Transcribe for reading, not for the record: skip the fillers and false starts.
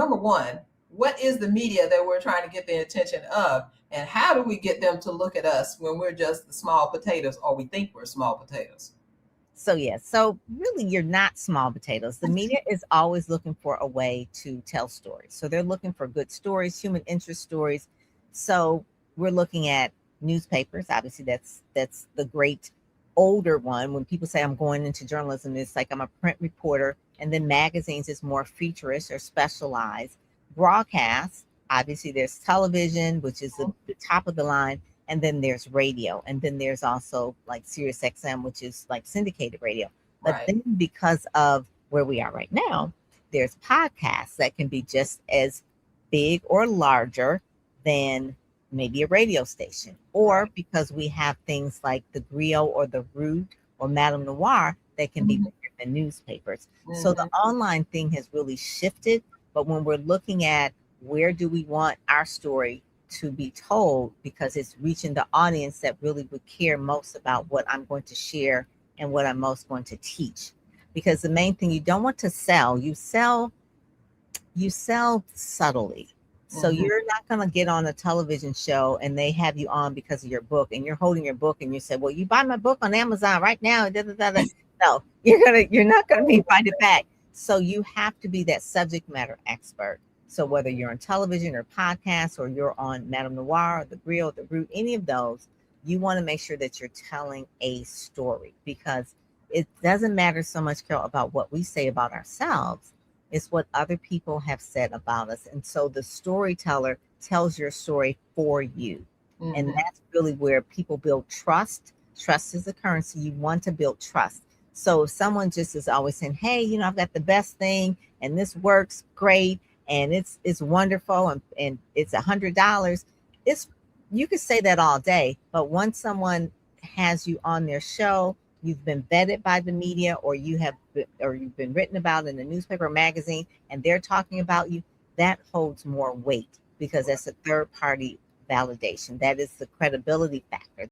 number one, what is the media that we're trying to get the attention of? And how do we get them to look at us when we're just the small potatoes, or we think we're small potatoes? So yes, so really you're not small potatoes. The media is always looking for a way to tell stories. So they're looking for good stories, human interest stories. So we're looking at newspapers. Obviously that's the great older one. When people say I'm going into journalism, it's like I'm a print reporter. And then magazines is more featurist or specialized. Broadcast, obviously there's television, which is the top of the line, and then there's radio, and then there's also like Sirius XM, which is like syndicated radio. But Right. then because of where we are right now, there's podcasts that can be just as big or larger than maybe a radio station, or Right. because we have things like the Griot or the Root or Madame Noir that can be Mm-hmm. bigger than newspapers. So the Mm-hmm. online thing has really shifted. But when we're looking at where do we want our story to be told, because it's reaching the audience that really would care most about what I'm going to share and what I'm most going to teach. Because the main thing, you don't want to sell, you sell subtly. So Mm-hmm. you're not going to get on a television show and they have you on because of your book, and you're holding your book and you say, well, you buy my book on Amazon right now. Da, da, da, da. No, you're not going to be invited back. So you have to be that subject matter expert. So whether you're on television or podcast, or you're on Madame Noir or the Grill, the Root, any of those, you want to make sure that you're telling a story, because it doesn't matter so much, Carol, about what we say about ourselves. It's what other people have said about us. And so the storyteller tells your story for you. And Mm-hmm. that's really where people build trust. Trust is a currency. You want to build trust. So if someone just is always saying, hey, I've got the best thing and this works great and it's wonderful and it's $100, it's you could say that all day. But once someone has you on their show, you've been vetted by the media, or you've been written about in a newspaper or magazine, and they're talking about you, that holds more weight, because that's a third party validation. That is the credibility factor.